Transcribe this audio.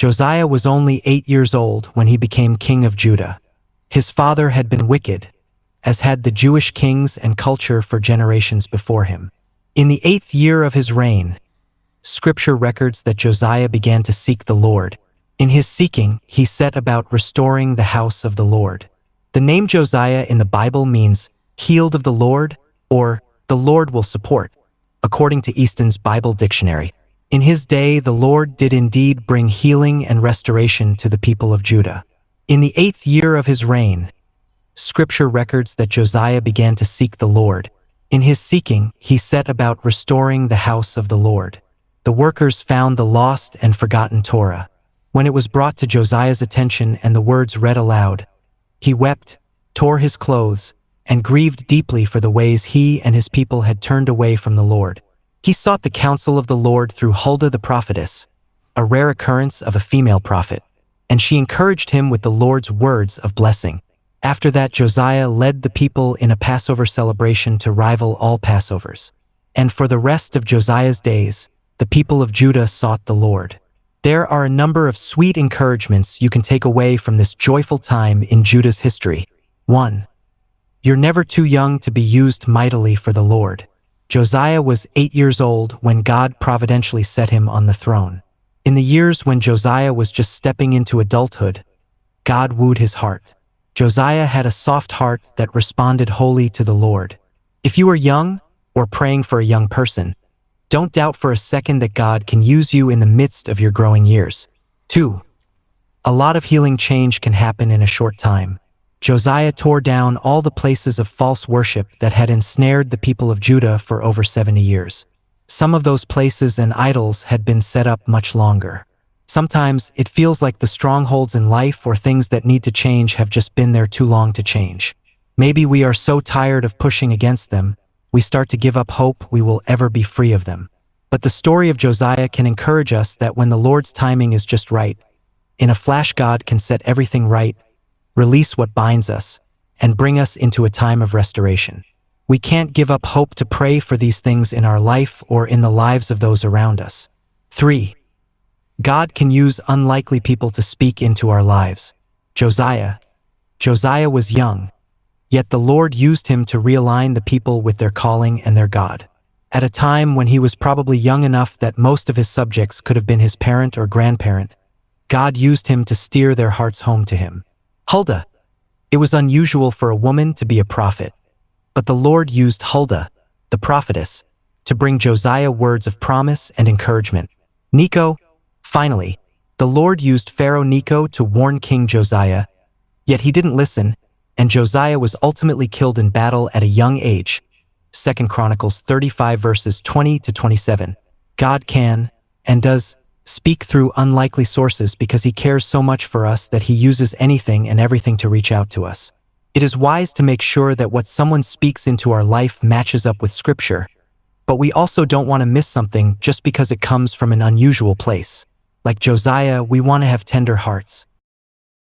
Josiah was only 8 years old when he became king of Judah. His father had been wicked, as had the Jewish kings and culture for generations before him. In the 8th year of his reign, Scripture records that Josiah began to seek the Lord. In his seeking, he set about restoring the house of the Lord. The name Josiah in the Bible means healed of the Lord, or the Lord will support, according to Easton's Bible Dictionary. In his day, the Lord did indeed bring healing and restoration to the people of Judah. In the 8th year of his reign, Scripture records that Josiah began to seek the Lord. In his seeking, he set about restoring the house of the Lord. The workers found the lost and forgotten Torah. When it was brought to Josiah's attention and the words read aloud, he wept, tore his clothes, and grieved deeply for the ways he and his people had turned away from the Lord. He sought the counsel of the Lord through Huldah the prophetess, a rare occurrence of a female prophet, and she encouraged him with the Lord's words of blessing. After that, Josiah led the people in a Passover celebration to rival all Passovers. And for the rest of Josiah's days, the people of Judah sought the Lord. There are a number of sweet encouragements you can take away from this joyful time in Judah's history. 1. You're never too young to be used mightily for the Lord. Josiah was 8 years old when God providentially set him on the throne. In the years when Josiah was just stepping into adulthood, God wooed his heart. Josiah had a soft heart that responded wholly to the Lord. If you are young or praying for a young person, don't doubt for a second that God can use you in the midst of your growing years. 2. A lot of healing change can happen in a short time. Josiah tore down all the places of false worship that had ensnared the people of Judah for over 70 years. Some of those places and idols had been set up much longer. Sometimes it feels like the strongholds in life or things that need to change have just been there too long to change. Maybe we are so tired of pushing against them, we start to give up hope we will ever be free of them. But the story of Josiah can encourage us that when the Lord's timing is just right, in a flash God can set everything right, release what binds us, and bring us into a time of restoration. We can't give up hope to pray for these things in our life or in the lives of those around us. 3. God can use unlikely people to speak into our lives. Josiah was young, yet the Lord used him to realign the people with their calling and their God. At a time when he was probably young enough that most of his subjects could have been his parent or grandparent, God used him to steer their hearts home to him. Huldah. It was unusual for a woman to be a prophet, but the Lord used Huldah, the prophetess, to bring Josiah words of promise and encouragement. Necho. Finally, the Lord used Pharaoh Necho to warn King Josiah, yet he didn't listen, and Josiah was ultimately killed in battle at a young age. 2 Chronicles 35 verses 20 to 27. God can, and does, speak through unlikely sources because he cares so much for us that he uses anything and everything to reach out to us. It is wise to make sure that what someone speaks into our life matches up with Scripture, but we also don't want to miss something just because it comes from an unusual place. Like Josiah, we want to have tender hearts.